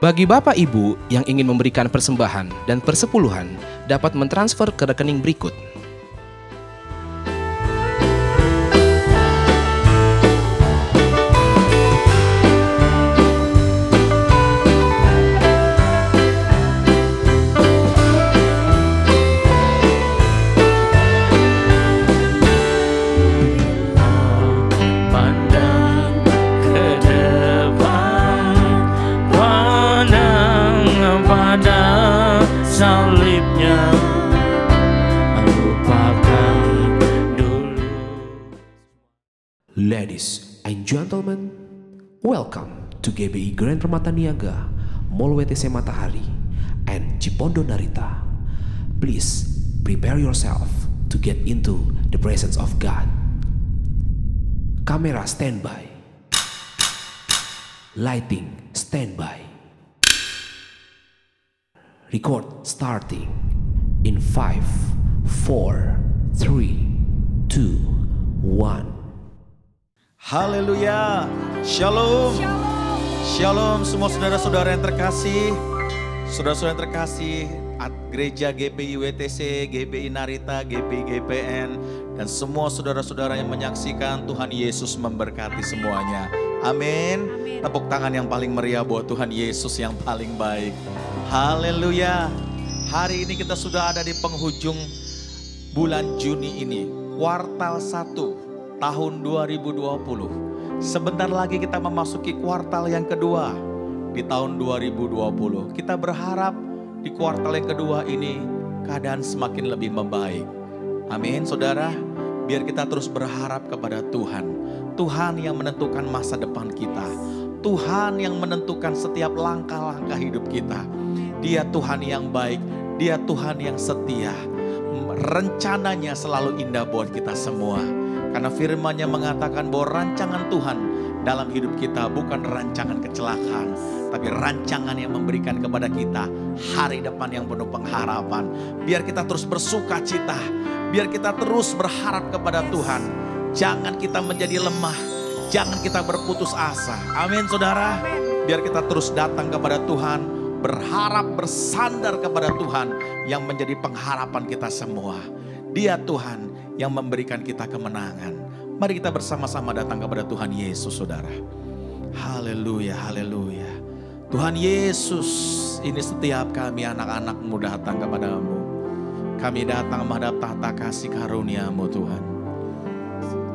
Bagi Bapak Ibu yang ingin memberikan persembahan dan persepuluhan dapat mentransfer ke rekening berikut. Ladies and gentlemen, welcome to GBI Grand Permata Niaga, Mall WTC Matahari, and Cipondo Narita. Please prepare yourself to get into the presence of God. Kamera standby. Lighting standby. Record starting in 5, 4, 3, 2, 1. Haleluya, Shalom. Shalom semua saudara-saudara yang terkasih. Saudara-saudara yang terkasih, Gereja GBI WTC, GBI Narita, GBI GPN, dan semua saudara-saudara yang menyaksikan. Tuhan Yesus memberkati semuanya. Amin. Tepuk tangan yang paling meriah buat Tuhan Yesus yang paling baik. Haleluya. Hari ini kita sudah ada di penghujung bulan Juni ini, kuartal 1. Tahun 2020. Sebentar lagi kita memasuki kuartal yang kedua di tahun 2020. Kita berharap di kuartal yang kedua ini keadaan semakin lebih membaik. Amin, saudara. Biar kita terus berharap kepada Tuhan. Tuhan yang menentukan masa depan kita. Tuhan yang menentukan setiap langkah-langkah hidup kita. Dia Tuhan yang baik. Dia Tuhan yang setia. Rencananya selalu indah buat kita semua. Karena firman-Nya mengatakan bahwa rancangan Tuhan dalam hidup kita bukan rancangan kecelakaan, tapi rancangan yang memberikan kepada kita hari depan yang penuh pengharapan. Biar kita terus bersuka cita, biar kita terus berharap kepada Tuhan. Jangan kita menjadi lemah, jangan kita berputus asa. Amin, saudara. Biar kita terus datang kepada Tuhan, berharap, bersandar kepada Tuhan yang menjadi pengharapan kita semua. Dia Tuhan yang memberikan kita kemenangan. Mari kita bersama-sama datang kepada Tuhan Yesus, saudara. Haleluya, haleluya. Tuhan Yesus, ini setiap kami anak-anak-Mu datang kepadamu. Kami datang menghadap tahta kasih karunia-Mu, Tuhan.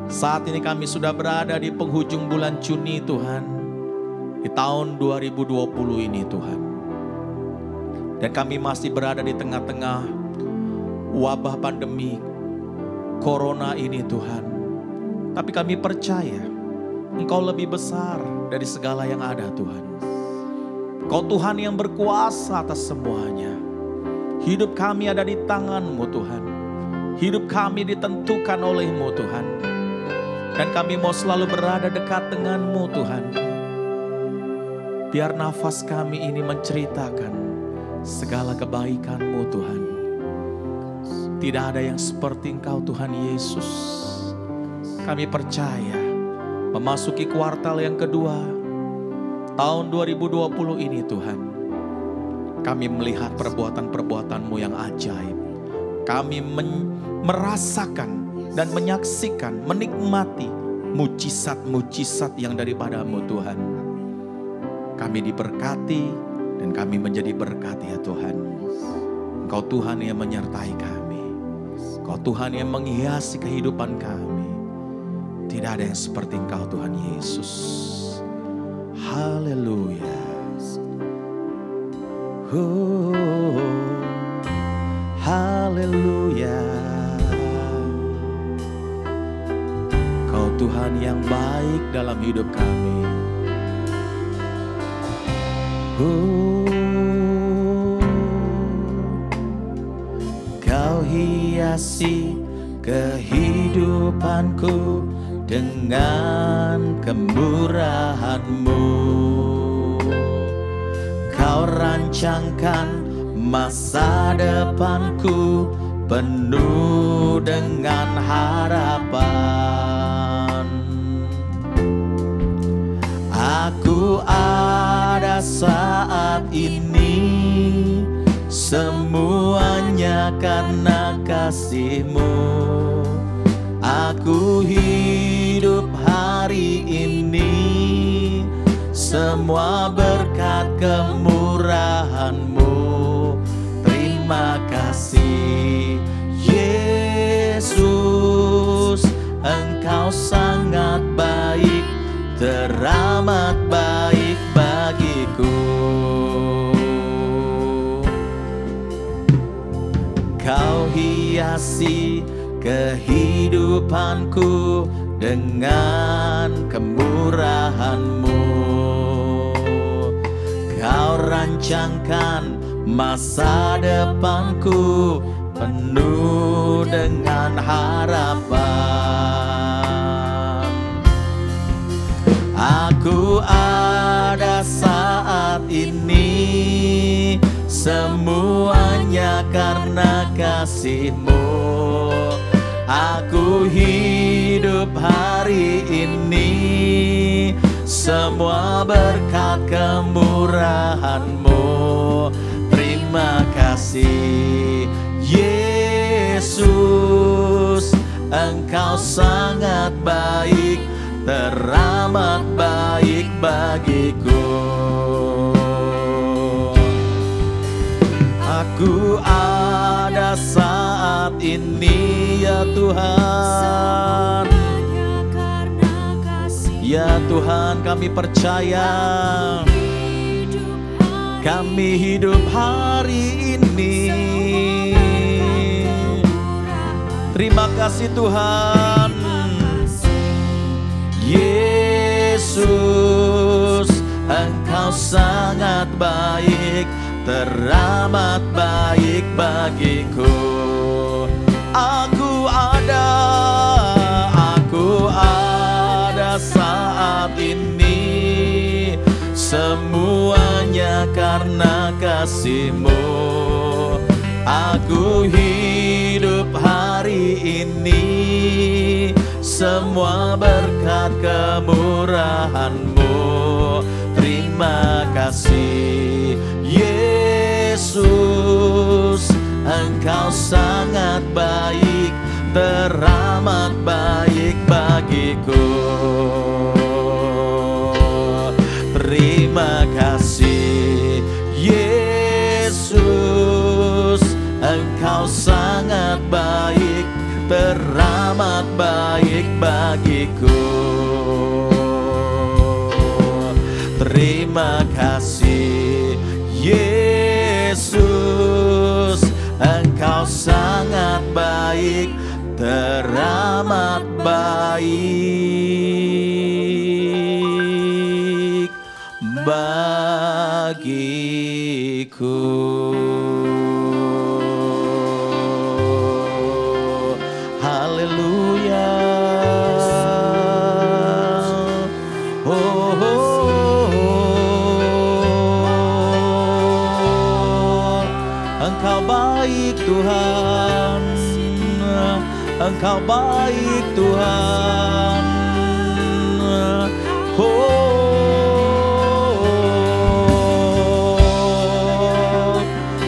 Saat ini kami sudah berada di penghujung bulan Juni, Tuhan. Di tahun 2020 ini, Tuhan. Dan kami masih berada di tengah-tengah wabah pandemi Corona ini, Tuhan. Tapi kami percaya Engkau lebih besar dari segala yang ada, Tuhan. Engkau Tuhan yang berkuasa atas semuanya. Hidup kami ada di tangan-Mu, Tuhan. Hidup kami ditentukan oleh-Mu, Tuhan. Dan kami mau selalu berada dekat dengan-Mu, Tuhan. Biar nafas kami ini menceritakan segala kebaikan-Mu, Tuhan. Tidak ada yang seperti Engkau, Tuhan Yesus. Kami percaya memasuki kuartal yang kedua tahun 2020 ini, Tuhan. Kami melihat perbuatan-perbuatan-Mu yang ajaib. Kami merasakan dan menyaksikan, menikmati mujizat-mujizat yang daripada-Mu, Tuhan. Kami diberkati dan kami menjadi berkat, ya Tuhan. Engkau Tuhan yang menyertai kami. Engkau Tuhan yang menghiasi kehidupan kami. Tidak ada yang seperti Engkau, Tuhan Yesus. Haleluya. Haleluya. Engkau Tuhan yang baik dalam hidup kami. Kau hiasi kehidupanku dengan kemurahan-Mu. Kau rancangkan masa depanku penuh dengan harapan. Aku ada saat semuanya karena kasih-Mu. Aku hidup hari ini, semua berkat kemurahan-Mu. Terima kasih Yesus, Engkau sangat baik, teramat baik bagiku. Kau hiasi kehidupanku dengan kemurahan-Mu. Kau rancangkan masa depanku penuh dengan harapan. Aku ada saat ini, semuanya karena kasih-Mu. Aku hidup hari ini, semua berkat kemurahan-Mu. Terima kasih Yesus, Engkau sangat baik, teramat baik bagiku. Aku ada saat ini ya Tuhan. Ya Tuhan, kami percaya kami hidup hari ini. Terima kasih Tuhan. Yesus, Engkau sangat baik, teramat baik bagiku. Aku ada saat ini, semuanya karena kasih-Mu. Aku hidup hari ini, semua berkat kemurahan-Mu. Terima kasih Yesus, Engkau sangat baik, teramat baik bagiku. Terima kasih Yesus, Engkau sangat baik, teramat baik bagiku. Terima kasih Yesus, Engkau sangat baik, teramat baik bagiku. Haleluya. Engkau baik Tuhan, Engkau baik Tuhan.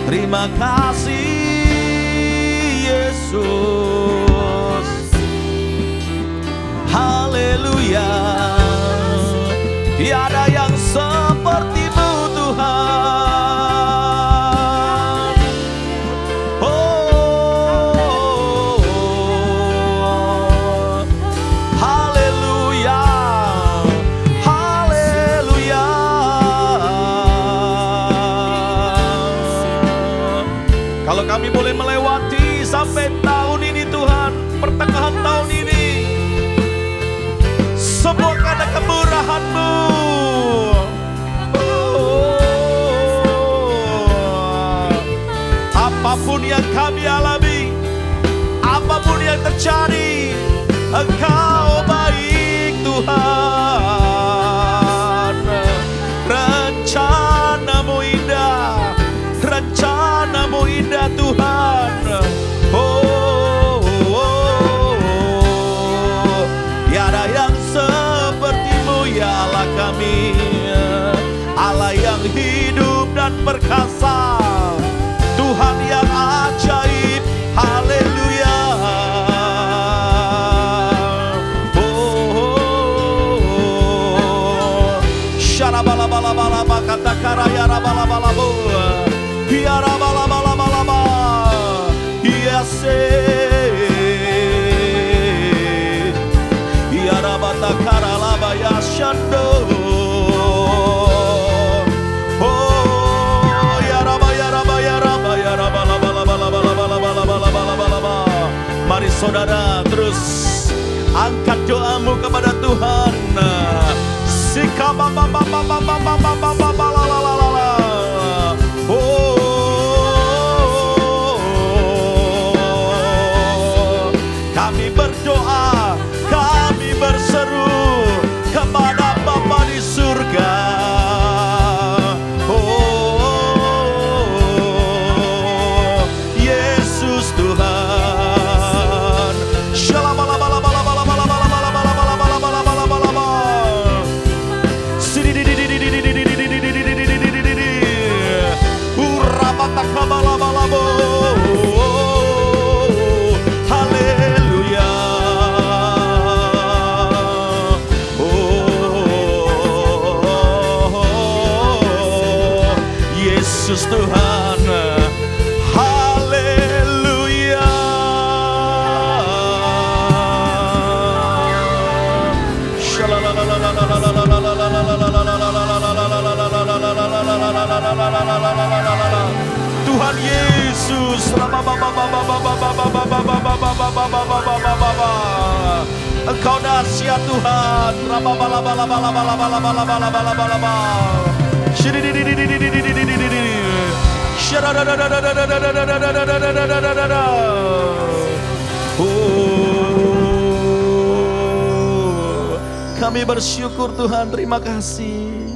Terima kasih Yesus. Haleluya. Tiada yang seperti-Mu Tuhan. Haleluya. Haleluya. Kalau kami boleh melewati sampai tahun ini Tuhan, pertengahan tahun ini, semua karena kemurahan-Mu. Apapun yang kami alami, apapun yang terjadi, Engkau baik Tuhan. Rencana-Mu indah, rencana-Mu indah Tuhan. Tiada yang seperti-Mu ya Allah kami, Allah yang hidup dan perkasa. Rabalabalaba kata karaya rabalabalabu. Hiya rabalabalabalaba. Hiya se. Hiya rabata karalaba ya shando. Oh ya raba ya raba ya raba ya rabalabalabalabalabalabalabalabalabalaba. Mari saudara terus angkat doamu kepada Tuhan. Kami berdoa, kami berseru kepada Bapa di surga. Yesus Tuhan. Haleluya. Yesus Tuhan. Haleluya. Tuhan Yesus, Engkau dahsyat Tuhan. Kami bersyukur Tuhan, terima kasih.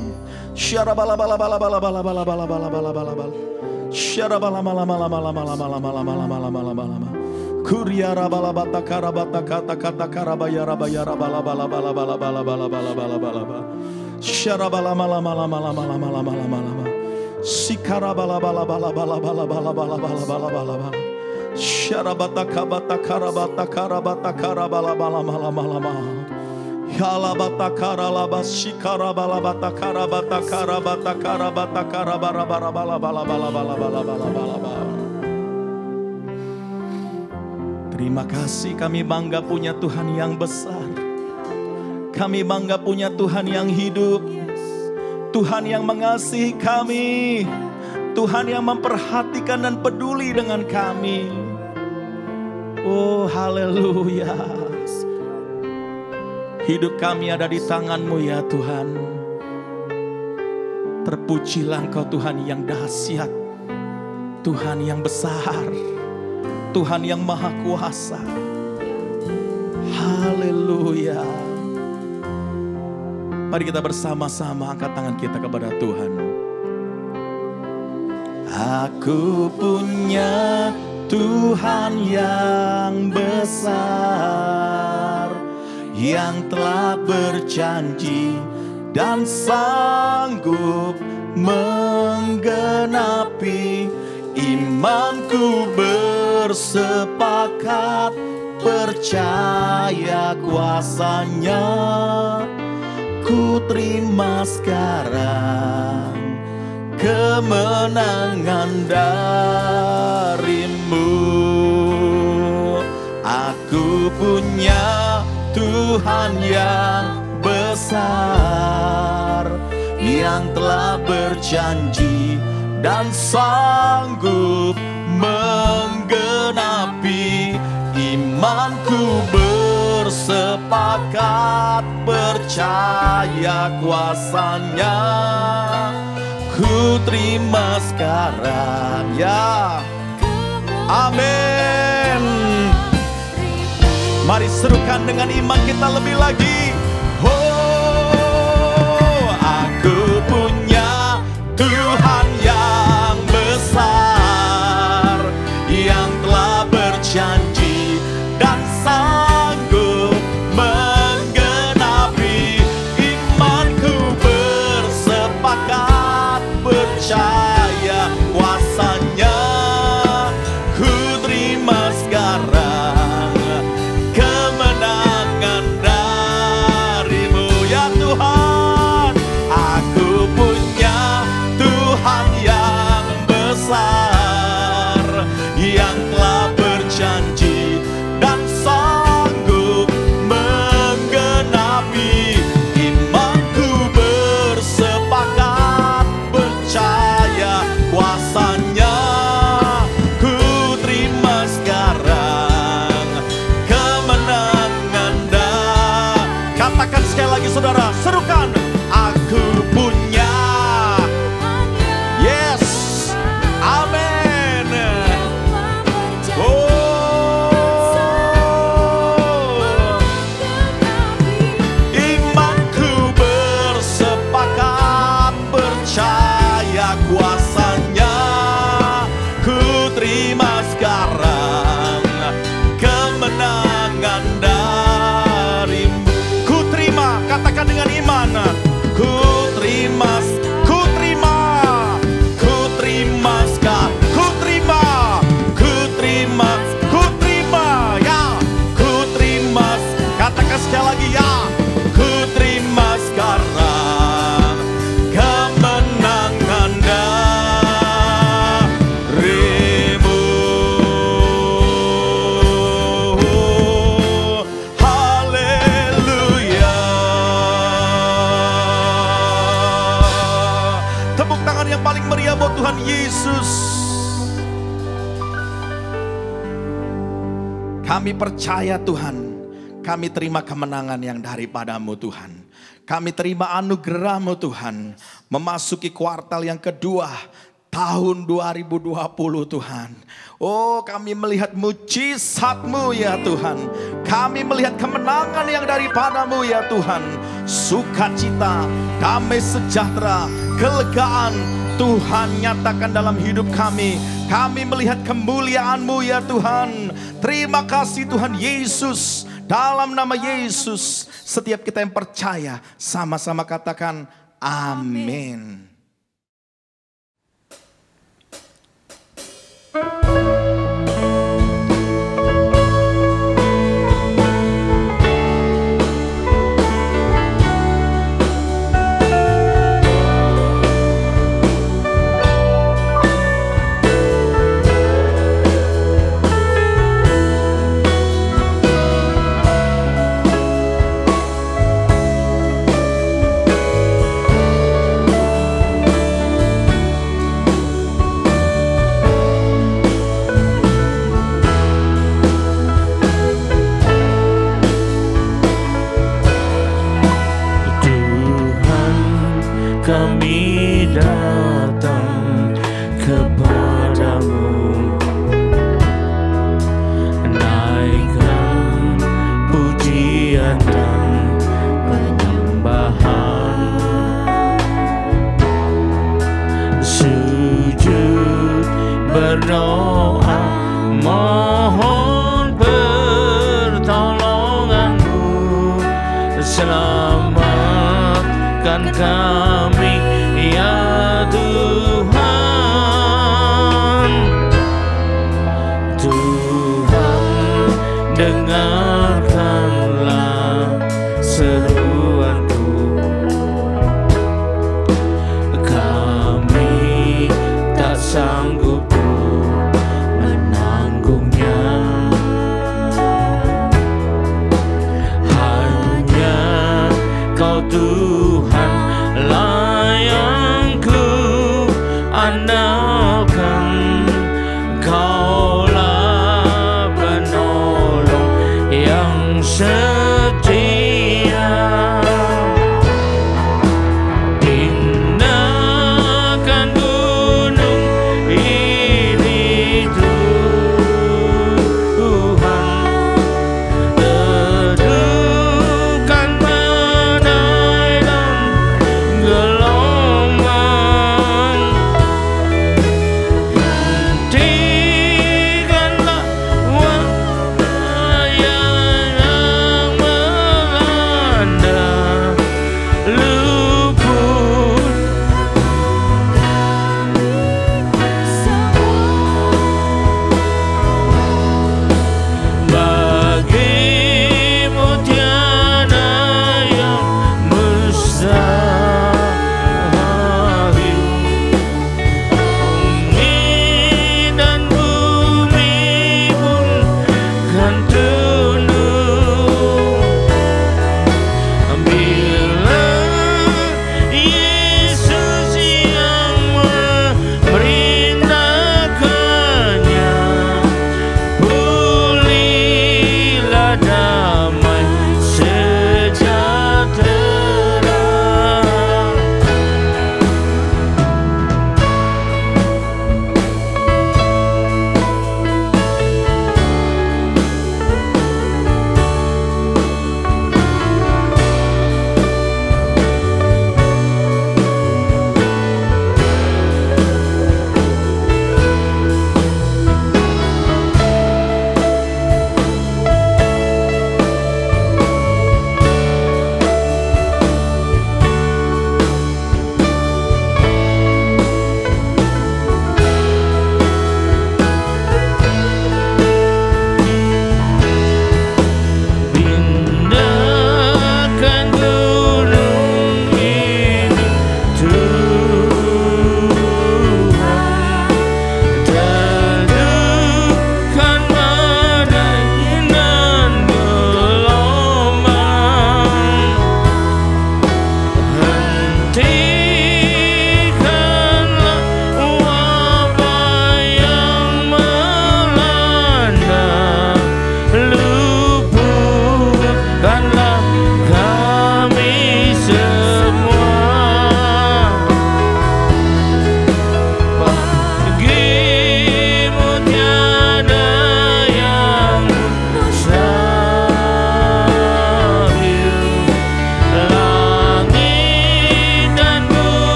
Terima kasih, kami bangga punya Tuhan yang besar. Kami bangga punya Tuhan yang hidup. Tuhan yang mengasihi kami. Tuhan yang memperhatikan dan peduli dengan kami. Oh, haleluya. Hidup kami ada di tangan-Mu ya Tuhan. Terpujilah Engkau Tuhan yang dahsyat. Tuhan yang besar. Tuhan yang maha kuasa. Haleluya. Mari kita bersama-sama angkat tangan kita kepada Tuhan. Aku punya Tuhan yang besar, yang telah berjanji dan sanggup menggenapi. Imanku bersepakat percaya kuasa-Nya. Ku terima sekarang kemenangan dari-Mu. Aku punya Tuhan yang besar, yang telah berjanji dan sanggup menggenapi. Imanku bersepakat percaya kuasa-Nya. Ku terima sekarang ya. Amin. Mari serukan dengan iman kita lebih lagi. Oh, aku punya Tuhan yang besar, yang telah berjanji dan sanggup menggenapi. Imanku bersepakat percaya kuasa-Nya. Ku terima sekarang kemenangan dari Katakan sekali lagi saudara, serukan. Aku punya. Yes. Amin. Imanku bersepakat percaya kuasanya. Ku terima sekarang kemenangan darimu. Ku terima, katakan dengan iman. Ku terima, ku terima, ku terima sekarang. Ku terima, ku terima, ku terima, ya. Ku terima, katakan sekali lagi ya. Ku terima sekarang kemenangan darimu. Haleluya. Tepuk tangan yang paling meriah buat Tuhan Yesus. Kami percaya Tuhan, kami terima kemenangan yang daripadamu Tuhan. Kami terima anugerah-Mu Tuhan, memasuki kuartal yang kedua tahun 2020 Tuhan. Oh, kami melihat mujizat-Mu ya Tuhan. Kami melihat kemenangan yang daripadamu ya Tuhan. Sukacita, damai sejahtera, kelegaan Tuhan nyatakan dalam hidup kami. Kami melihat kemuliaan-Mu ya Tuhan. Terima kasih Tuhan Yesus. Dalam nama Yesus, setiap kita yang percaya sama-sama katakan amin. Kami datang kepadamu, naikkan pujian dan penyembahan, sujud berdoa, mohon pertolongan-Mu, selamatkan kami ya Tuhan. Tuhan, dengarkanlah seruanku. Kami tak sanggup menanggungnya. Hanya Kau Tuhan lah yang ku andalkan. Kaulah penolong yang setia. Indahkan gunung ini Tuhan, teduhkan badai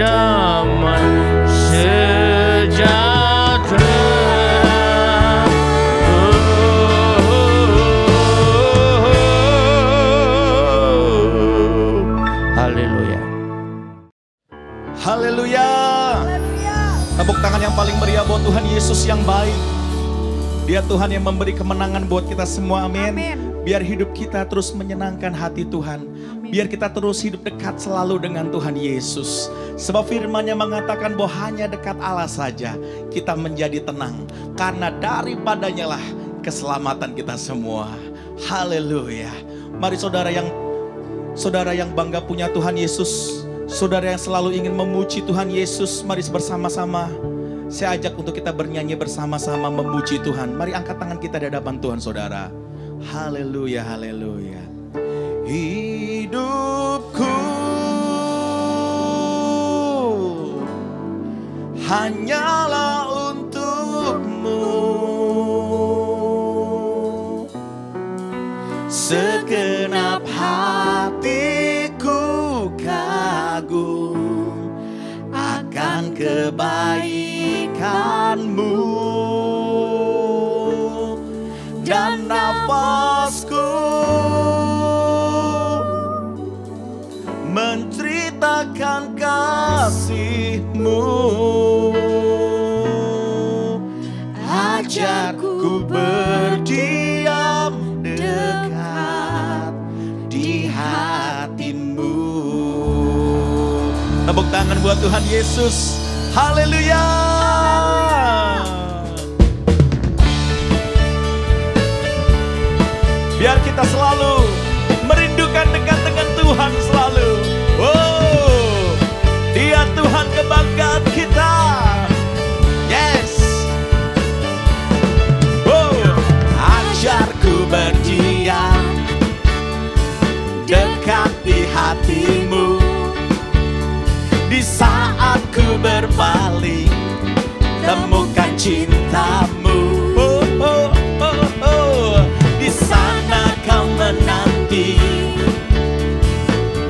damai sejahtera. Haleluya. Haleluya. Tepuk tangan yang paling meriah buat Tuhan Yesus yang baik. Dia Tuhan yang memberi kemenangan buat kita semua, amin. Biar hidup kita terus menyenangkan hati Tuhan. Biar kita terus hidup dekat selalu dengan Tuhan Yesus. Sebab firman-Nya mengatakan bahwa hanya dekat Allah saja kita menjadi tenang. Karena daripadanya lah keselamatan kita semua. Haleluya. Mari saudara yang bangga punya Tuhan Yesus. Saudara yang selalu ingin memuji Tuhan Yesus, mari bersama-sama. Saya ajak untuk kita bernyanyi bersama-sama memuji Tuhan. Mari angkat tangan kita di hadapan Tuhan, saudara. Haleluya, haleluya. Hidupku hanyalah untuk-Mu. Segenap hatiku kagum akan kebaikan-Mu, dan nafasku menceritakan kasih-Mu. Ajarku berdiam dekat di hati-Mu. Tepuk tangan buat Tuhan Yesus. Haleluya. Biar kita selalu merindukan dekat dengan Tuhan selalu. Oh, Dia Tuhan kebanggaan kita. Yes. Oh, ajarku berdiam dekat di hati-Mu. Di saat ku berpaling, temukan cinta-Mu. Oh, oh, oh, oh. Di sana Kau menanti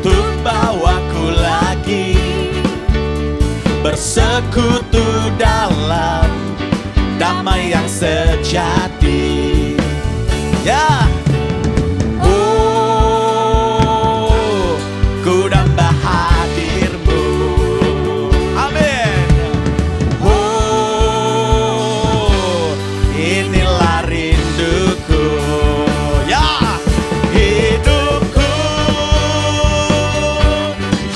untuk bawaku lagi bersekutu dalam damai yang sejati. Ya. Oh, ku nambah hadir-Mu. Amin. Oh, inilah rinduku. Ya, hidupku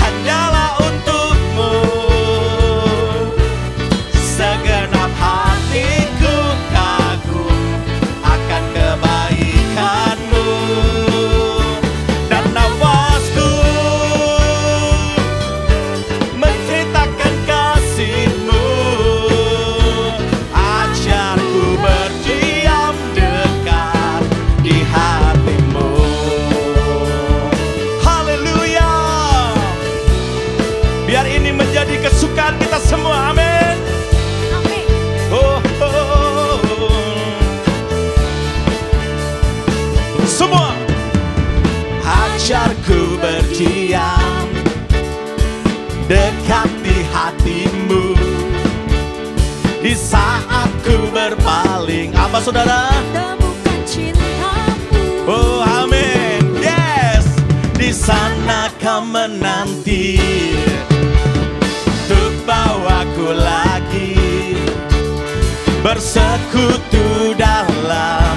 hanyalah untuk-Mu. Segenap hatiku kagum akan kebaikan-Mu, dan nafasku menceritakan kasih-Mu. Ajarku berdiam dekat di hati-Mu. Haleluya. Biar ini menjadi kesukaan kita semua, amin. Oh, oh, oh. Semua. Ajarku berdiam dekat di hati-Mu. Di saat ku berpaling, apa saudara? Temukan cinta-Mu. Oh, amin. Yes. Di sana Kau menanti untuk bawaku lagi bersekutu dalam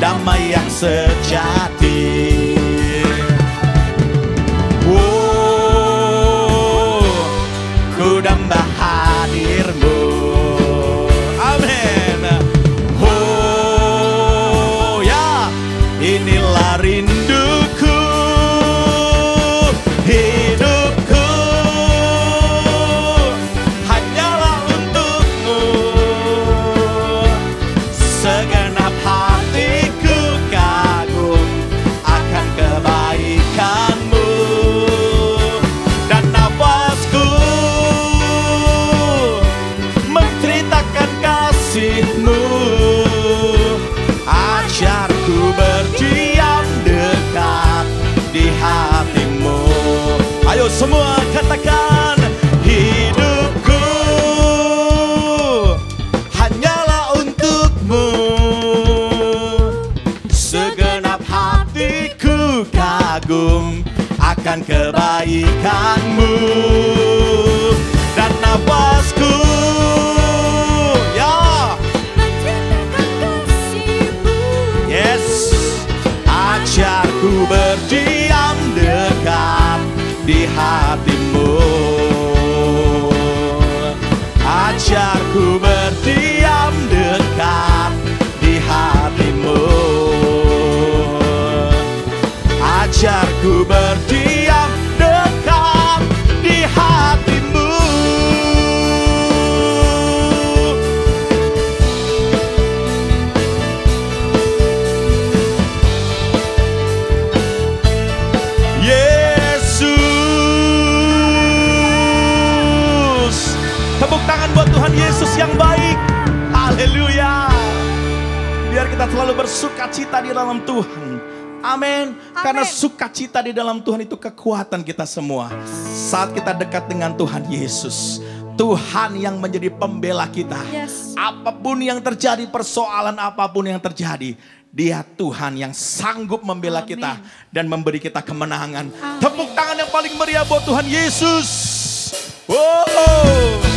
damai yang sejati. Oh, ku nambah hadir-Mu. Amin. Oh, ya, inilah rinduku. Hidupku hanyalah untuk-Mu. Segenap hatiku kagum akan kebaikan-Mu, dan nafasku menceritakan kasih-Mu. Ajarku berdiam dekat di hati-Mu. Ayo semua katakan, menantikanmu dan nafasku ya menceritakan kasih-Mu. yes ajarku berdiam dekat di hatimu ajarku berdiam dekat di hatimu ajarku berdiam dekat di hatimu Yesus. Tepuk tangan buat Tuhan Yesus yang baik. Haleluya. Biar kita selalu bersukacita di dalam Tuhan. Amin. Karena sukacita di dalam Tuhan itu kekuatan kita semua. Saat kita dekat dengan Tuhan Yesus, Tuhan yang menjadi pembela kita. Yes. Apapun yang terjadi, persoalan apapun yang terjadi, Dia Tuhan yang sanggup membela kita dan memberi kita kemenangan. Tepuk tangan yang paling meriah buat Tuhan Yesus. Wow.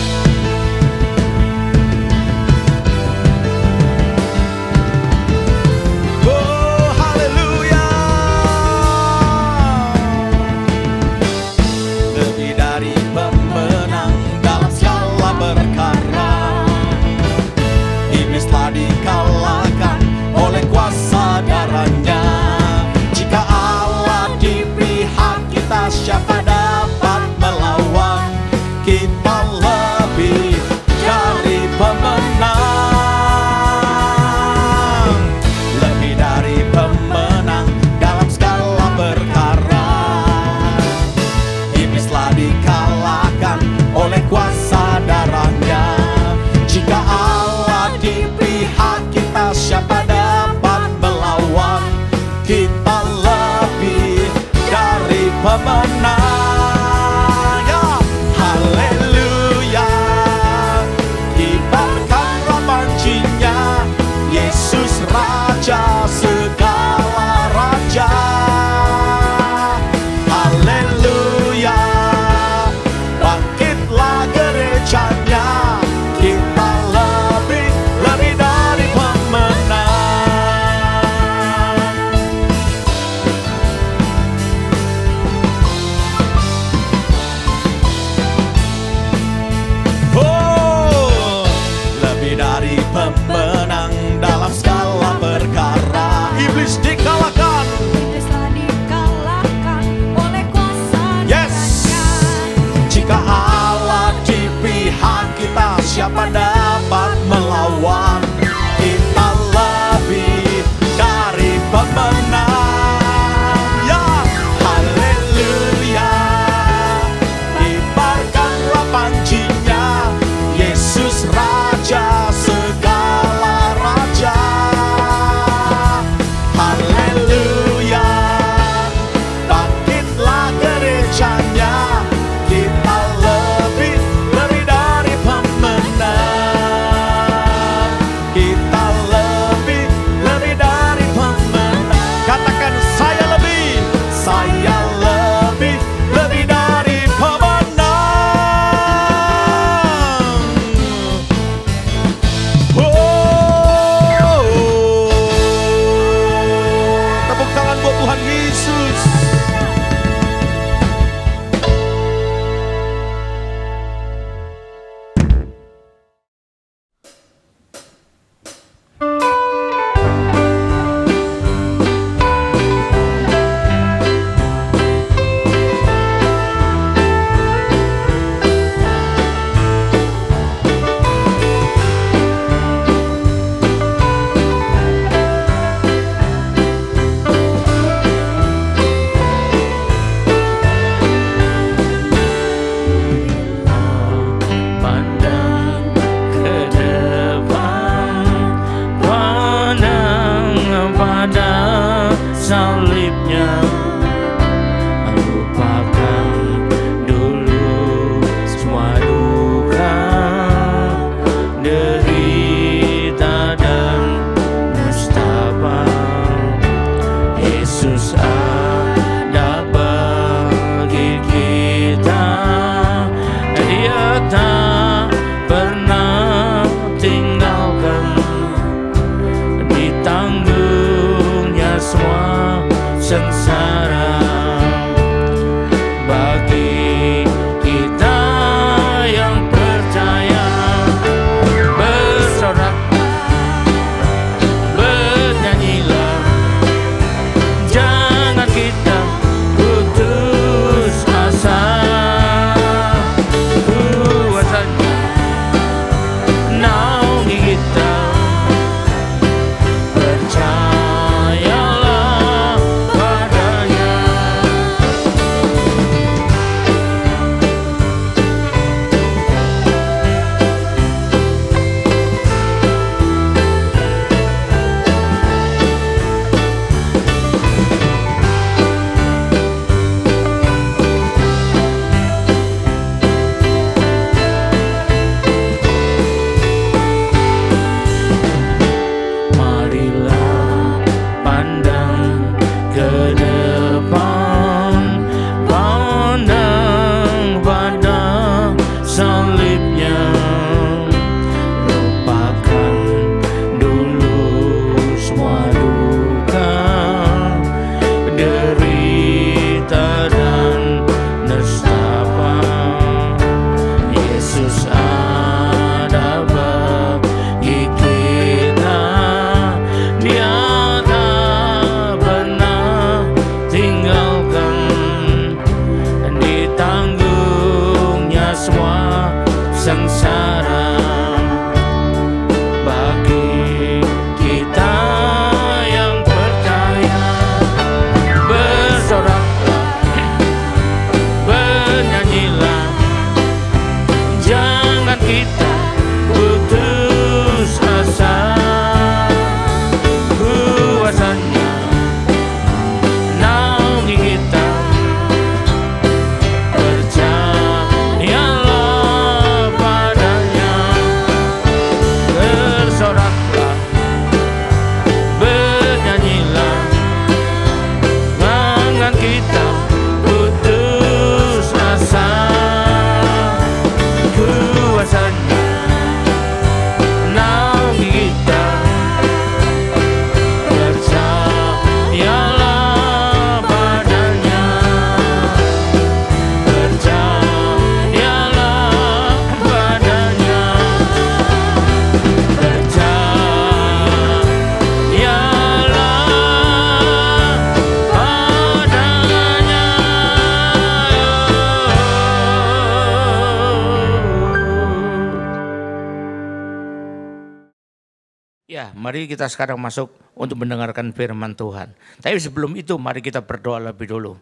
Dikalahkan oleh kuasa darahnya. Jika Allah di pihak kita, siapa dapat melawan? Kita Ya, mari kita sekarang masuk untuk mendengarkan firman Tuhan. Tapi sebelum itu mari kita berdoa lebih dulu.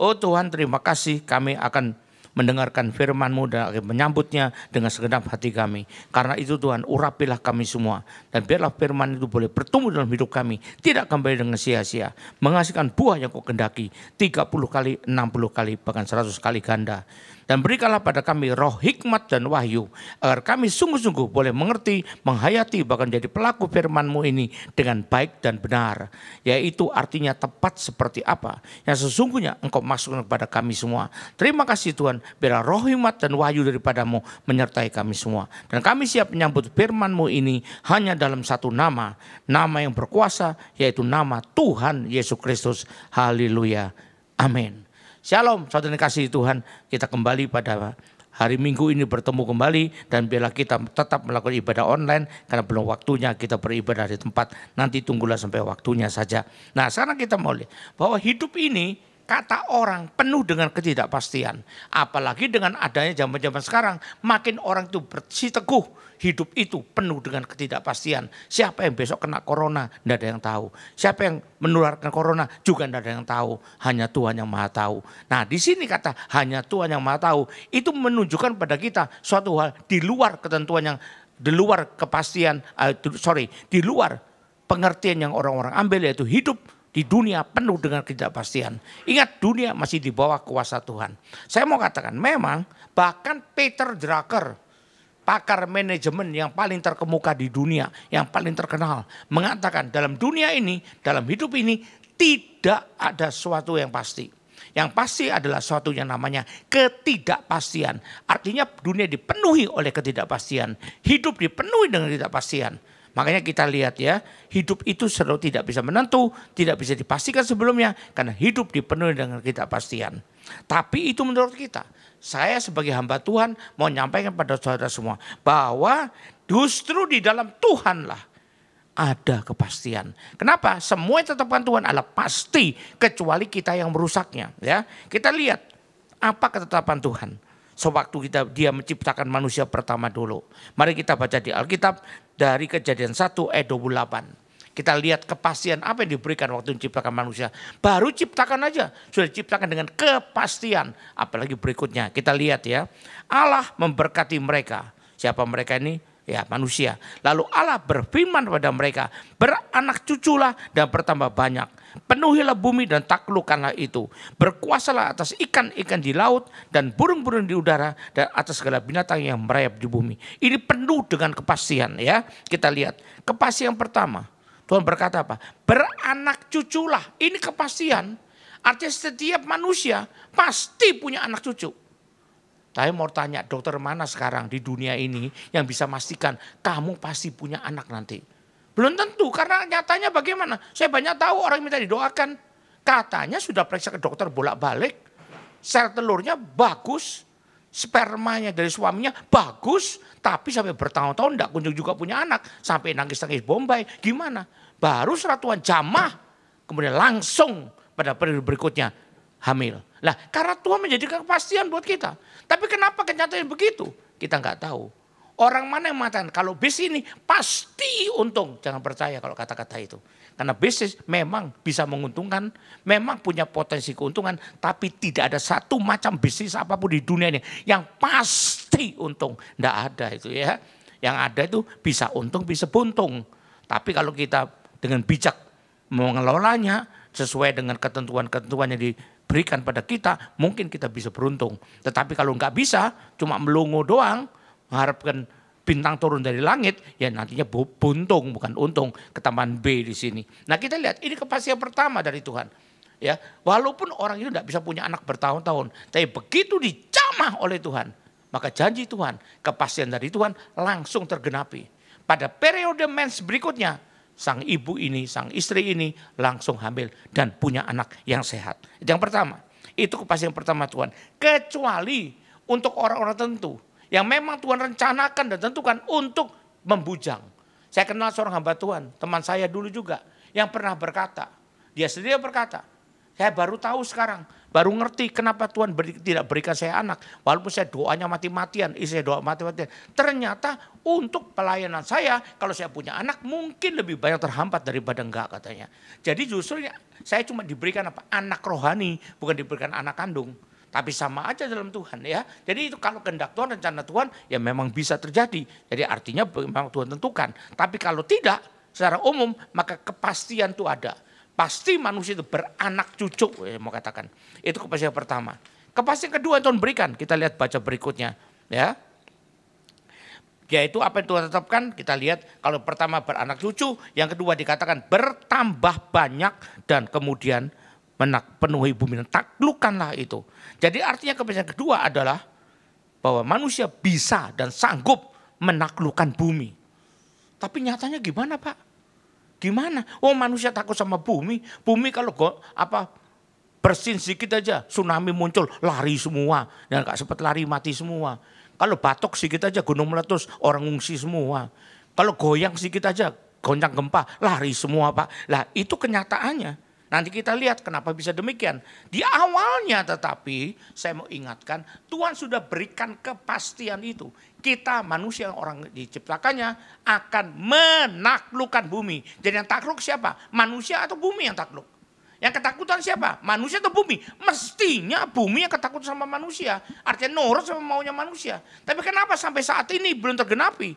Oh Tuhan, terima kasih, kami akan mendengarkan firman-Mu dan akan menyambutnya dengan segenap hati kami. Karena itu Tuhan, urapilah kami semua. Dan biarlah firman itu boleh bertumbuh dalam hidup kami. Tidak kembali dengan sia-sia. Menghasilkan buah yang Kau kehendaki. 30 kali, 60 kali, bahkan 100 kali ganda. Dan berikanlah pada kami roh hikmat dan wahyu. Agar kami sungguh-sungguh boleh mengerti, menghayati, bahkan jadi pelaku firman-Mu ini dengan baik dan benar. Yaitu artinya tepat seperti apa yang sesungguhnya Engkau masukkan kepada kami semua. Terima kasih Tuhan, biarlah roh hikmat dan wahyu daripada-Mu menyertai kami semua. Dan kami siap menyambut firman-Mu ini hanya dalam satu nama. Nama yang berkuasa, yaitu nama Tuhan Yesus Kristus. Haleluya. Amin. Shalom, saudara yang kasih Tuhan, kita kembali pada hari Minggu ini bertemu kembali dan biarlah kita tetap melakukan ibadah online karena belum waktunya kita beribadah di tempat. Nanti tunggulah sampai waktunya saja. Nah, sekarang kita mau lihat bahwa hidup ini kata orang penuh dengan ketidakpastian. Apalagi dengan adanya zaman-zaman sekarang, makin orang itu bersiteguh. Hidup itu penuh dengan ketidakpastian. Siapa yang besok kena corona, tidak ada yang tahu. Siapa yang menularkan corona, juga tidak ada yang tahu. Hanya Tuhan yang Maha tahu. Nah, di sini kata hanya Tuhan yang Maha tahu, itu menunjukkan pada kita suatu hal di luar ketentuan yang, di luar kepastian, di luar pengertian yang orang-orang ambil, yaitu hidup di dunia penuh dengan ketidakpastian. Ingat, dunia masih di bawah kuasa Tuhan. Saya mau katakan, memang bahkan Peter Drucker, pakar manajemen yang paling terkemuka di dunia, yang paling terkenal, mengatakan dalam dunia ini, dalam hidup ini, tidak ada sesuatu yang pasti. Yang pasti adalah sesuatu yang namanya ketidakpastian. Artinya dunia dipenuhi oleh ketidakpastian. Hidup dipenuhi dengan ketidakpastian. Makanya kita lihat ya, hidup itu selalu tidak bisa menentu, tidak bisa dipastikan sebelumnya, karena hidup dipenuhi dengan ketidakpastian. Tapi itu menurut kita. Saya sebagai hamba Tuhan mau menyampaikan pada saudara semua bahwa justru di dalam Tuhanlah ada kepastian. Kenapa? Semua yang ditetapkan Tuhan adalah pasti kecuali kita yang merusaknya. Ya, kita lihat apa ketetapan Tuhan. Sewaktu dia menciptakan manusia pertama dulu. Mari kita baca di Alkitab dari Kejadian 1 ayat 28. Kita lihat kepastian apa yang diberikan waktu menciptakan manusia. Baru ciptakan aja, sudah diciptakan dengan kepastian. Apalagi berikutnya, kita lihat ya. Allah memberkati mereka. Siapa mereka ini? Ya, manusia. Lalu Allah berfirman kepada mereka, beranak cuculah dan bertambah banyak. Penuhilah bumi dan taklukkanlah itu. Berkuasalah atas ikan-ikan di laut dan burung-burung di udara dan atas segala binatang yang merayap di bumi. Ini penuh dengan kepastian ya. Kita lihat kepastian pertama. Tuhan berkata apa? Beranak cuculah. Ini kepastian. Artinya setiap manusia pasti punya anak cucu. Saya mau tanya, dokter mana sekarang di dunia ini yang bisa memastikan kamu pasti punya anak nanti? Belum tentu, karena nyatanya bagaimana? Saya banyak tahu orang minta didoakan. Katanya sudah periksa ke dokter bolak-balik. Sel telurnya bagus. Spermanya dari suaminya bagus, tapi sampai bertahun-tahun tidak kunjung juga punya anak. Sampai nangis-nangis Bombay, gimana? Baru seratuan jamah, kemudian langsung pada periode berikutnya hamil. Lah, karena Tuhan menjadikan kepastian buat kita. Tapi kenapa kenyataannya begitu? Kita nggak tahu. Orang mana yang mengatakan kalau bisnis ini pasti untung. Jangan percaya kalau kata-kata itu. Karena bisnis memang bisa menguntungkan, memang punya potensi keuntungan. Tapi tidak ada satu macam bisnis apapun di dunia ini yang pasti untung. Tidak ada itu ya. Yang ada itu bisa untung, bisa buntung. Tapi kalau kita dengan bijak mengelolanya sesuai dengan ketentuan-ketentuan yang diberikan pada kita, mungkin kita bisa beruntung. Tetapi kalau nggak bisa, cuma melongo doang, mengharapkan bintang turun dari langit, ya nantinya buntung bukan untung, ketambahan B di sini. Nah kita lihat ini kepastian pertama dari Tuhan. Ya, walaupun orang itu tidak bisa punya anak bertahun-tahun, tapi begitu dijamah oleh Tuhan, maka janji Tuhan, kepastian dari Tuhan langsung tergenapi. Pada periode mens berikutnya, sang ibu ini, sang istri ini langsung hamil dan punya anak yang sehat. Itu yang pertama. Itu kepastian pertama Tuhan. Kecuali untuk orang-orang tertentu yang memang Tuhan rencanakan dan tentukan untuk membujang. Saya kenal seorang hamba Tuhan, teman saya dulu juga, yang pernah berkata, dia sendiri berkata, saya baru tahu sekarang Baru ngerti kenapa Tuhan tidak berikan saya anak. Walaupun saya doanya mati-matian, istri saya doa mati-matian. Ternyata untuk pelayanan saya, kalau saya punya anak mungkin lebih banyak terhambat daripada enggak katanya. Jadi justru saya cuma diberikan apa? Anak rohani, bukan diberikan anak kandung. Tapi sama aja dalam Tuhan ya. Jadi itu kalau kehendak Tuhan, rencana Tuhan ya memang bisa terjadi. Jadi artinya memang Tuhan tentukan. Tapi kalau tidak secara umum maka kepastian itu ada. Pasti manusia itu beranak cucu, mau katakan. Itu kepastian pertama. Kepastian kedua yang Tuhan berikan, kita lihat baca berikutnya. Ya, yaitu apa yang Tuhan tetapkan, kita lihat kalau pertama beranak cucu, yang kedua dikatakan bertambah banyak dan kemudian penuhi bumi dan taklukkanlah itu. Jadi artinya kepastian kedua adalah bahwa manusia bisa dan sanggup menaklukkan bumi. Tapi nyatanya gimana Pak? Gimana? Oh manusia takut sama bumi. Bumi kalau bersin sedikit aja tsunami muncul lari semua. Dan gak sempat lari mati semua. Kalau batok sedikit aja gunung meletus orang ngungsi semua. Kalau goyang sedikit aja goncang gempa lari semua Pak. Lah itu kenyataannya. Nanti kita lihat kenapa bisa demikian. Di awalnya tetapi saya mau ingatkan Tuhan sudah berikan kepastian itu. Kita manusia orang diciptakannya akan menaklukkan bumi. Jadi yang takluk siapa? Manusia atau bumi yang takluk? Yang ketakutan siapa? Manusia atau bumi? Mestinya bumi yang ketakutan sama manusia. Artinya nurut sama maunya manusia. Tapi kenapa sampai saat ini belum tergenapi?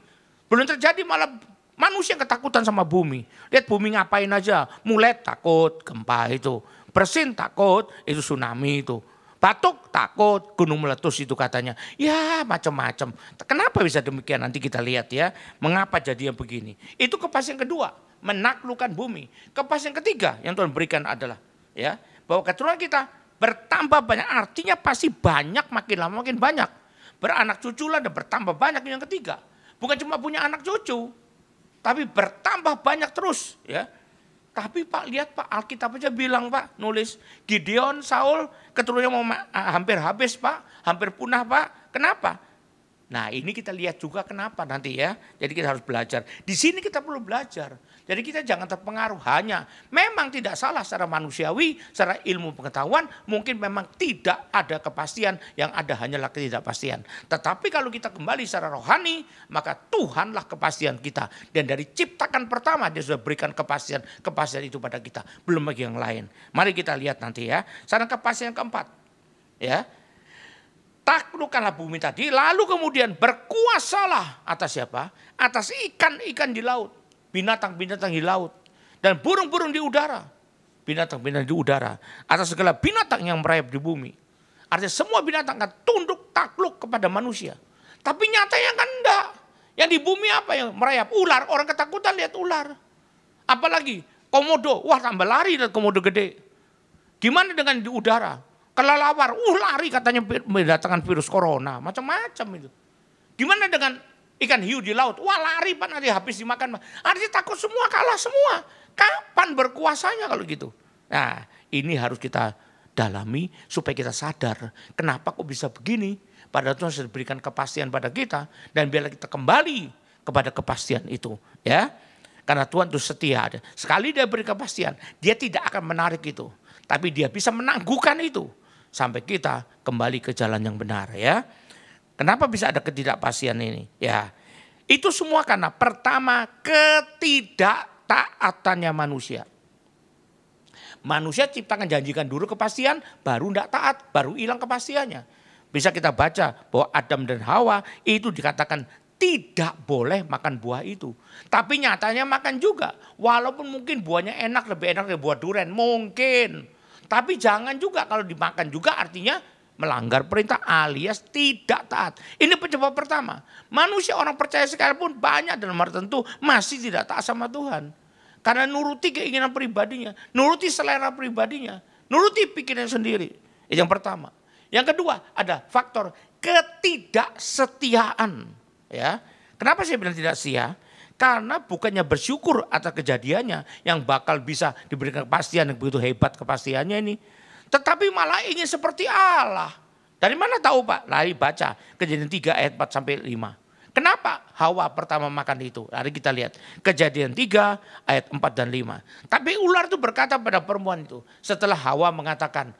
Belum terjadi malah manusia yang ketakutan sama bumi. Lihat bumi ngapain aja. Mulai takut gempa itu. Bersin takut itu tsunami itu. Batuk takut gunung meletus itu katanya. Ya macam-macam. Kenapa bisa demikian? Nanti kita lihat ya. Mengapa jadi yang begini. Itu kepastian kedua. Menaklukkan bumi. Kepastian ketiga yang Tuhan berikan adalah ya bahwa keturunan kita bertambah banyak. Artinya pasti banyak makin lama makin banyak. Beranak cuculah dan bertambah banyak yang ketiga. Bukan cuma punya anak cucu. Tapi bertambah banyak terus ya. Tapi Pak lihat Pak Alkitab aja bilang Pak nulis Gideon, Saul keturunannya mau hampir habis Pak. Hampir punah Pak. Kenapa? Nah ini kita lihat juga kenapa nanti ya. Jadi kita harus belajar. Di sini kita perlu belajar. Jadi kita jangan terpengaruh hanya. Memang tidak salah secara manusiawi, secara ilmu pengetahuan. Mungkin memang tidak ada kepastian. Yang ada hanyalah ketidakpastian. Tetapi kalau kita kembali secara rohani. Maka Tuhanlah kepastian kita. Dan dari ciptakan pertama dia sudah berikan kepastian. Kepastian itu pada kita. Belum bagi yang lain. Mari kita lihat nanti ya. Sekarang kepastian yang keempat. Ya. Taklukkanlah bumi tadi, lalu kemudian berkuasalah atas siapa? Atas ikan-ikan di laut, binatang-binatang di laut, dan burung-burung di udara. Binatang-binatang di udara, atas segala binatang yang merayap di bumi. Artinya semua binatang akan tunduk takluk kepada manusia. Tapi nyatanya kan enggak. Yang di bumi apa yang merayap? Ular, orang ketakutan lihat ular. Apalagi komodo, wah tambah lari dan komodo gede. Gimana dengan di udara? Kelelawar, lari katanya mendatangkan virus corona, macam-macam itu. Gimana dengan ikan hiu di laut? Wah lari Pak nanti habis dimakan. Artinya takut semua, kalah semua. Kapan berkuasanya kalau gitu? Nah ini harus kita dalami supaya kita sadar. Kenapa kok bisa begini? Padahal Tuhan sudah berikan kepastian pada kita. Dan biarlah kita kembali kepada kepastian itu. Ya, karena Tuhan itu setia. Sekali dia beri kepastian, dia tidak akan menarik itu. Tapi dia bisa menangguhkan itu. Sampai kita kembali ke jalan yang benar ya. Kenapa bisa ada ketidakpastian ini? Ya, itu semua karena pertama ketidaktaatannya manusia. Manusia ciptakan janjikan dulu kepastian, baru tidak taat, baru hilang kepastiannya. Bisa kita baca bahwa Adam dan Hawa itu dikatakan tidak boleh makan buah itu. Tapi nyatanya makan juga. Walaupun mungkin buahnya enak, lebih enak dari buah durian. Mungkin. Tapi jangan juga kalau dimakan juga artinya melanggar perintah alias tidak taat. Ini penyebab pertama. Manusia orang percaya sekalipun banyak dalam hal tertentu masih tidak taat sama Tuhan. Karena nuruti keinginan pribadinya. Nuruti selera pribadinya. Nuruti pikiran sendiri. Itu yang pertama. Yang kedua ada faktor ketidaksetiaan. Ya. Kenapa saya bilang tidak setia? Karena bukannya bersyukur atas kejadiannya yang bakal bisa diberikan kepastian yang begitu hebat kepastiannya ini. Tetapi malah ingin seperti Allah. Dari mana tahu Pak? Lari baca Kejadian 3 ayat 4 sampai 5. Kenapa Hawa pertama makan itu? Mari kita lihat Kejadian 3 ayat 4 dan 5. Tapi ular itu berkata pada perempuan itu setelah Hawa mengatakan,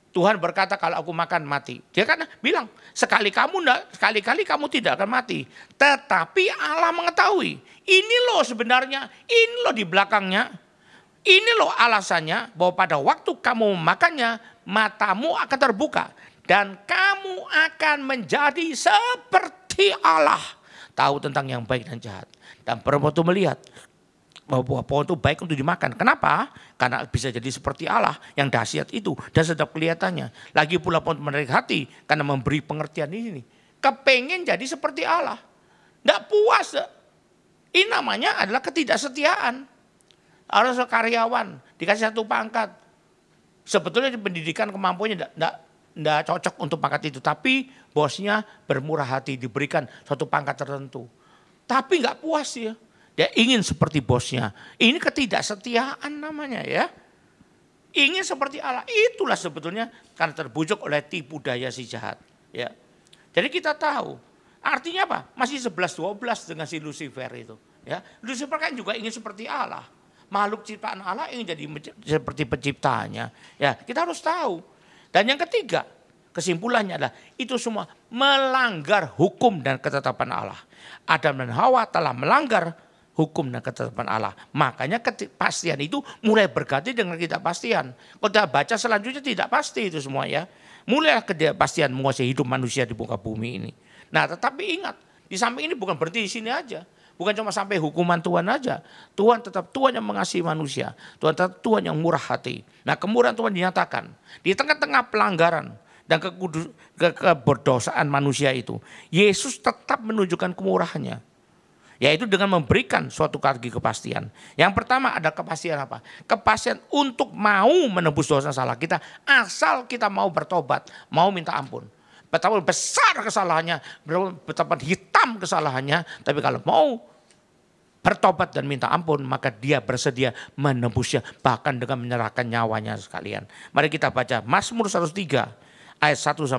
Tuhan berkata kalau aku makan mati. Dia kan bilang sekali-kali kamu tidak akan mati. Tetapi Allah mengetahui. Ini loh sebenarnya, ini loh di belakangnya. Ini loh alasannya bahwa pada waktu kamu memakannya matamu akan terbuka. Dan kamu akan menjadi seperti Allah. Tahu tentang yang baik dan jahat. Dan perempuan itu melihat bahwa pohon itu baik untuk dimakan. Kenapa? Karena bisa jadi seperti Allah yang dahsyat itu dan sedap kelihatannya. Lagi pula pohon menarik hati karena memberi pengertian ini. Kepengen jadi seperti Allah. Tidak puas. Ini namanya adalah ketidaksetiaan. Harus karyawan dikasih satu pangkat. Sebetulnya pendidikan kemampuannya tidak cocok untuk pangkat itu. Tapi bosnya bermurah hati diberikan suatu pangkat tertentu. Tapi nggak puas ya. Dia ingin seperti bosnya. Ini ketidaksetiaan namanya ya. Ingin seperti Allah. Itulah sebetulnya karena terbujuk oleh tipu daya si jahat. Ya. Jadi kita tahu. Artinya apa? Masih 11-12 dengan si Lucifer itu. Ya. Lucifer kan juga ingin seperti Allah. Makhluk ciptaan Allah ingin jadi seperti penciptanya. Ya, kita harus tahu. Dan yang ketiga, kesimpulannya adalah itu semua melanggar hukum dan ketetapan Allah. Adam dan Hawa telah melanggar hukum dan ketetapan Allah. Makanya kepastian itu mulai berganti dengan ketidakpastian. Kalau kita baca selanjutnya tidak pasti itu semua ya. Mulai ketidakpastian menguasai hidup manusia di muka bumi ini. Nah tetapi ingat, di samping ini bukan berhenti di sini aja. Bukan cuma sampai hukuman Tuhan aja. Tuhan tetap Tuhan yang mengasihi manusia. Tuhan tetap Tuhan yang murah hati. Nah kemurahan Tuhan dinyatakan. Di tengah-tengah pelanggaran dan keberdosaan manusia itu. Yesus tetap menunjukkan kemurahannya. Yaitu dengan memberikan suatu lagi kepastian. Yang pertama ada kepastian apa? Kepastian untuk mau menebus dosa salah kita. Asal kita mau bertobat, mau minta ampun. Betapa besar kesalahannya, betapa hitam kesalahannya. Tapi kalau mau bertobat dan minta ampun, maka dia bersedia menebusnya. Bahkan dengan menyerahkan nyawanya sekalian. Mari kita baca Mazmur 103 ayat 1-5.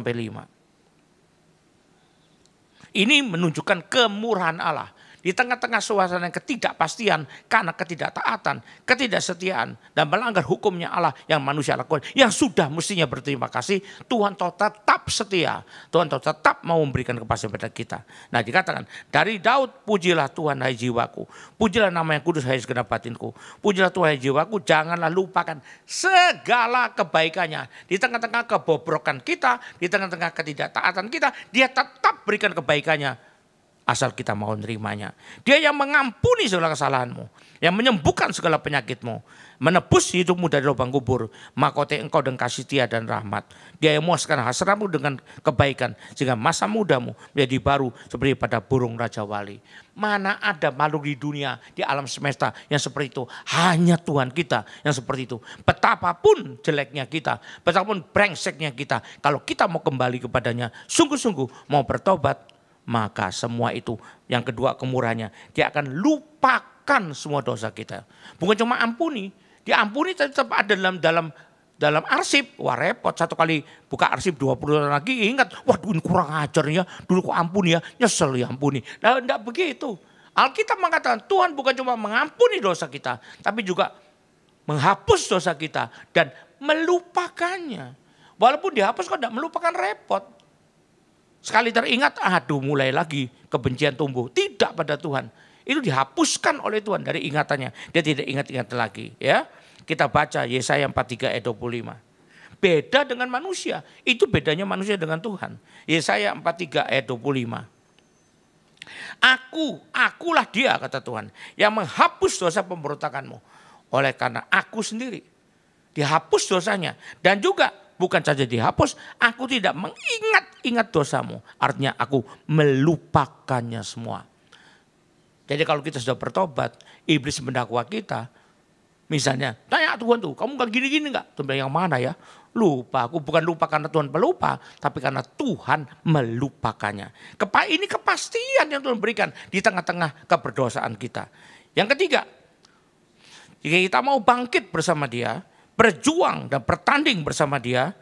Ini menunjukkan kemurahan Allah. Di tengah-tengah suasana ketidakpastian karena ketidaktaatan, ketidaksetiaan dan melanggar hukumnya Allah yang manusia lakukan. Yang sudah mestinya berterima kasih, Tuhan tetap setia. Tuhan tetap mau memberikan kepastian pada kita. Nah dikatakan, dari Daud pujilah Tuhan hai jiwaku. Pujilah nama yang kudus hai segenap batinku. Pujilah Tuhan hai jiwaku, janganlah lupakan segala kebaikannya. Di tengah-tengah kebobrokan kita, di tengah-tengah ketidaktaatan kita, dia tetap berikan kebaikannya. Asal kita mau menerimanya. Dia yang mengampuni segala kesalahanmu. Yang menyembuhkan segala penyakitmu. Menebus hidupmu dari lubang kubur. Mahkota engkau dengan kasih setia dan rahmat. Dia yang memuaskan hasratmu dengan kebaikan. Sehingga masa mudamu menjadi baru seperti pada burung Raja Wali. Mana ada makhluk di dunia, di alam semesta yang seperti itu. Hanya Tuhan kita yang seperti itu. Betapapun jeleknya kita. Betapapun brengseknya kita. Kalau kita mau kembali kepadanya. Sungguh-sungguh mau bertobat. Maka semua itu yang kedua kemurahannya. Dia akan lupakan semua dosa kita. Bukan cuma ampuni. Diampuni tetap ada dalam arsip. Wah repot, satu kali buka arsip 20 tahun lagi ingat. Waduh ini kurang ajar ya. Dulu kok ampuni ya. Nyesel ya ampuni. Nah enggak begitu. Alkitab mengatakan Tuhan bukan cuma mengampuni dosa kita. Tapi juga menghapus dosa kita. Dan melupakannya. Walaupun dihapus kok enggak melupakan repot. Sekali teringat, aduh mulai lagi kebencian tumbuh. Tidak pada Tuhan. Itu dihapuskan oleh Tuhan dari ingatannya. Dia tidak ingat-ingat lagi. Ya, kita baca Yesaya 43 ayat 25. Beda dengan manusia. Itu bedanya manusia dengan Tuhan. Yesaya 43 ayat 25. Akulah dia kata Tuhan. Yang menghapus dosa pemberontakanmu. Oleh karena aku sendiri. Dihapus dosanya. Dan juga bukan saja dihapus, aku tidak mengingat-ingat dosamu. Artinya aku melupakannya semua. Jadi kalau kita sudah bertobat, iblis mendakwa kita. Misalnya, tanya Tuhan tuh, kamu gak gini-gini gak? Tuhan yang mana ya? Lupa, aku bukan lupa karena Tuhan pelupa. Tapi karena Tuhan melupakannya. Ini kepastian yang Tuhan berikan di tengah-tengah keberdosaan kita. Yang ketiga, jika kita mau bangkit bersama dia, berjuang dan bertanding bersama dia,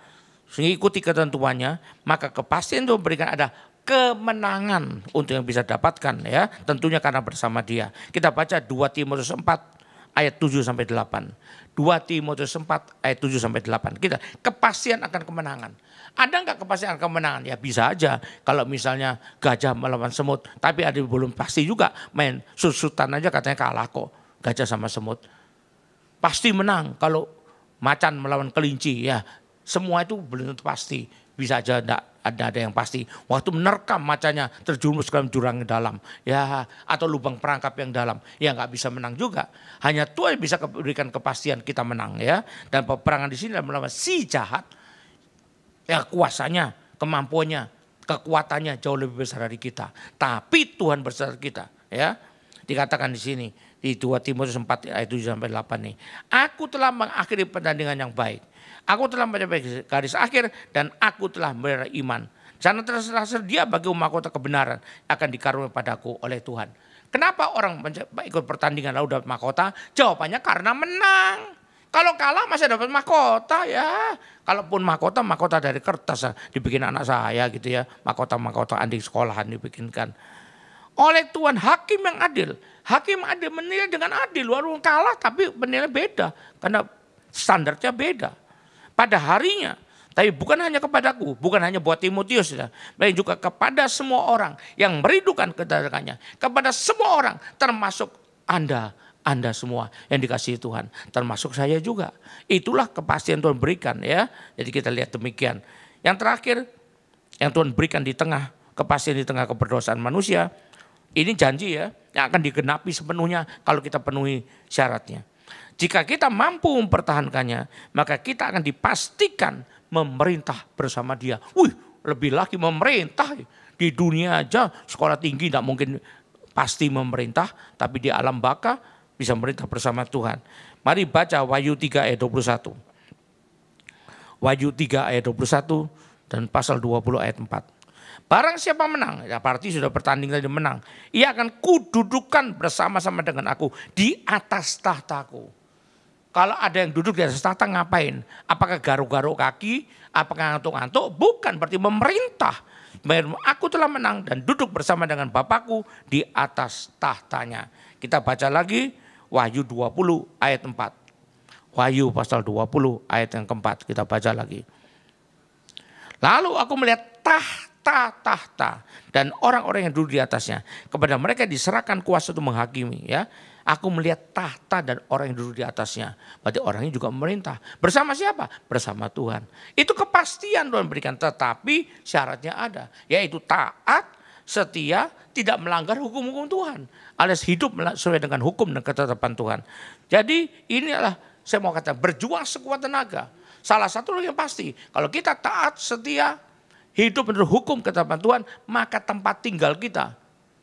mengikuti ketentuannya, maka kepastian itu memberikan ada kemenangan untuk yang bisa dapatkan ya, tentunya karena bersama dia. Kita baca 2 Timotius 4 ayat 7 sampai 8. 2 Timotius 4 ayat 7 sampai 8. Kita kepastian akan kemenangan. Ada nggak kepastian akan kemenangan? Ya bisa aja kalau misalnya gajah melawan semut. Tapi ada belum pasti juga, main susutan aja katanya kalah kok gajah sama semut. Pasti menang kalau macan melawan kelinci, ya semua itu belum tentu pasti. Bisa aja ada yang pasti. Waktu menerkam macannya terjerumus ke dalam jurang yang dalam, ya atau lubang perangkap yang dalam, ya nggak bisa menang juga. Hanya Tuhan yang bisa berikan kepastian kita menang, ya. Dan peperangan di sini adalah melawan si jahat. Ya kuasanya, kemampuannya, kekuatannya jauh lebih besar dari kita. Tapi Tuhan besar dari kita, ya. Dikatakan di sini di 2 Timotius 4 ayat 7 sampai 8 nih. Aku telah mengakhiri pertandingan yang baik. Aku telah mencapai garis akhir dan aku telah memelihara iman. Sana tersedia bagi mahkota kebenaran akan dikaruniai padaku oleh Tuhan. Kenapa orang ikut pertandingan lalu dapat mahkota? Jawabannya karena menang. Kalau kalah masih dapat mahkota, ya. Kalaupun mahkota dari kertas dibikin anak saya gitu ya. Mahkota anti sekolahan dibikinkan. Oleh Tuhan hakim yang adil. Hakim adil menilai dengan adil. Walaupun kalah tapi menilai beda. Karena standarnya beda. Pada harinya. Tapi bukan hanya kepadaku. Bukan hanya buat Timotius. Ya, tapi juga kepada semua orang yang merindukan kedatangannya. Kepada semua orang termasuk Anda semua yang dikasihi Tuhan. Termasuk saya juga. Itulah kepastian Tuhan berikan, ya. Jadi kita lihat demikian. Yang terakhir yang Tuhan berikan di tengah kepastian di tengah keberdosaan manusia. Ini janji, ya, yang akan digenapi sepenuhnya kalau kita penuhi syaratnya. Jika kita mampu mempertahankannya, maka kita akan dipastikan memerintah bersama Dia. Lebih lagi memerintah. Di dunia aja sekolah tinggi tidak mungkin pasti memerintah, tapi di alam baka bisa memerintah bersama Tuhan. Mari baca Wahyu 3 ayat 21. Wahyu 3 ayat 21 dan pasal 20 ayat 4. Barang siapa menang, ya berarti sudah bertanding tadi menang. Ia akan kududukan bersama-sama dengan aku di atas tahtaku. Kalau ada yang duduk di atas tahta ngapain? Apakah garuk-garuk kaki? Apakah ngantuk-ngantuk? Bukan, berarti memerintah. Aku telah menang dan duduk bersama dengan Bapakku di atas tahtanya. Kita baca lagi Wahyu 20 ayat 4. Wahyu pasal 20 ayat yang keempat. Kita baca lagi. Lalu aku melihat tahta dan orang-orang yang duduk di atasnya. Kepada mereka diserahkan kuasa untuk menghakimi, ya. Aku melihat tahta dan orang yang duduk di atasnya. Berarti orangnya juga memerintah. Bersama siapa? Bersama Tuhan. Itu kepastian Tuhan berikan. Tetapi syaratnya ada. Yaitu taat, setia, tidak melanggar hukum-hukum Tuhan. Alias hidup sesuai dengan hukum dan ketetapan Tuhan. Jadi inilah saya mau katakan berjuang sekuat tenaga. Salah satu yang pasti. Kalau kita taat, setia, hidup menurut hukum ketetapan Tuhan, maka tempat tinggal kita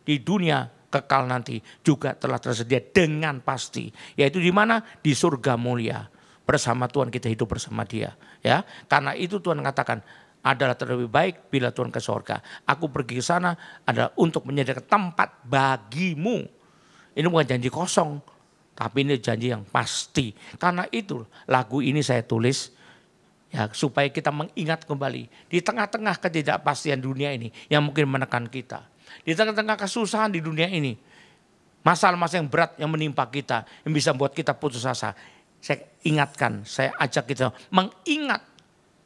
di dunia kekal nanti juga telah tersedia dengan pasti. Yaitu di mana? Di surga mulia. Bersama Tuhan kita hidup bersama Dia. Ya, karena itu Tuhan katakan adalah terlebih baik bila Tuhan ke surga. Aku pergi ke sana adalah untuk menyediakan tempat bagimu. Ini bukan janji kosong, tapi ini janji yang pasti. Karena itu lagu ini saya tulis. Ya, supaya kita mengingat kembali di tengah-tengah ketidakpastian dunia ini yang mungkin menekan kita. Di tengah-tengah kesusahan di dunia ini, masalah-masalah yang berat yang menimpa kita, yang bisa membuat kita putus asa. Saya ingatkan, saya ajak kita mengingat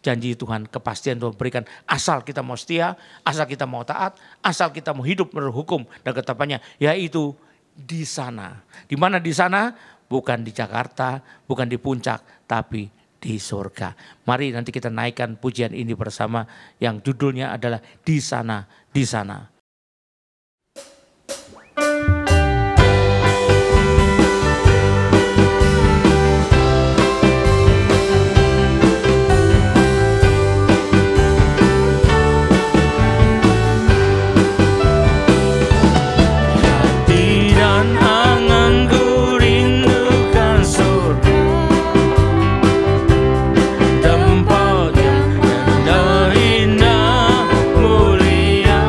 janji Tuhan, kepastian Tuhan berikan. Asal kita mau setia, asal kita mau taat, asal kita mau hidup menurut hukum dan ketetapannya, yaitu di sana. Di mana di sana? Bukan di Jakarta, bukan di puncak, tapi di surga. Mari nanti kita naikkan pujian ini bersama yang judulnya adalah di sana, di sana. Tempat yang indah mulia.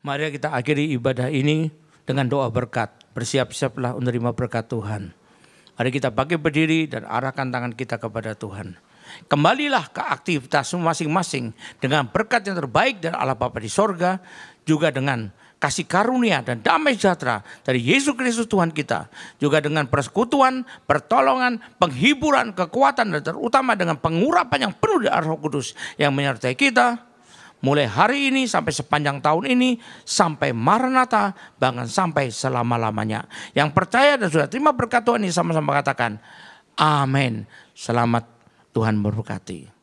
Mari kita akhiri ibadah ini dengan doa berkat. Bersiap-siaplah menerima berkat Tuhan. Mari kita bangkit berdiri dan arahkan tangan kita kepada Tuhan. Kembalilah ke aktivitas masing-masing dengan berkat yang terbaik dari Allah Bapa di sorga, juga dengan kasih karunia dan damai sejahtera dari Yesus Kristus Tuhan kita, juga dengan persekutuan, pertolongan, penghiburan, kekuatan, dan terutama dengan pengurapan yang penuh dari Roh Kudus yang menyertai kita mulai hari ini sampai sepanjang tahun ini, sampai Maranatha, bahkan sampai selama-lamanya. Yang percaya dan sudah terima berkat Tuhan ini sama-sama katakan amin. Selamat, Tuhan memberkati.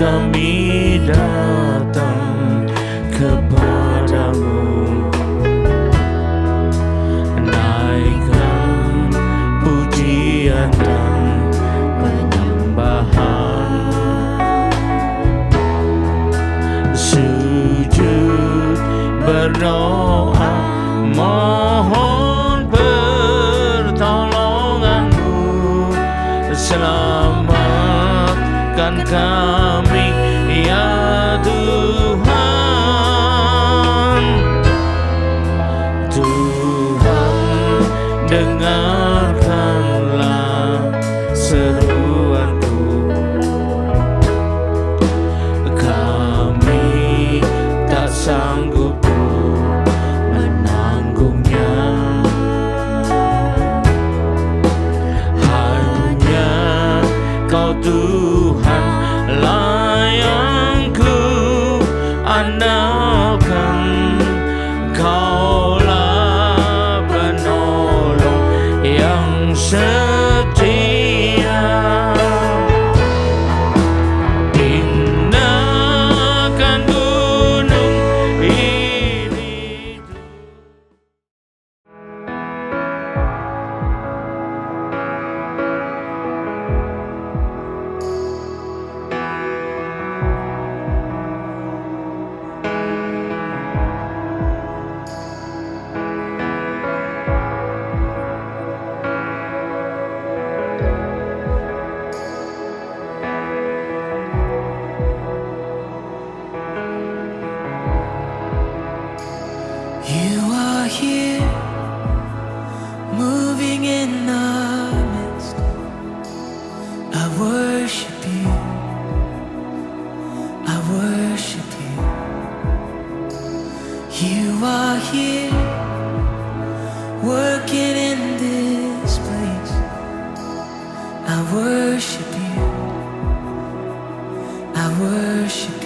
Kami datang kepadamu, naikkan pujian dan penyembahan, sujud berdoa mohon pertolonganmu, selamatkan kami ya Tuhan. Tuhan, dengarkanlah seruanku, kami tak sanggup menanggungnya. Hanya Kau Tuhan lah yang ku andalkan, Kaulah penolong yang setia. Indahkan gunung ini. You are here, moving in our midst. I worship you, I worship you. You are here, working in this place. I worship you, I worship you.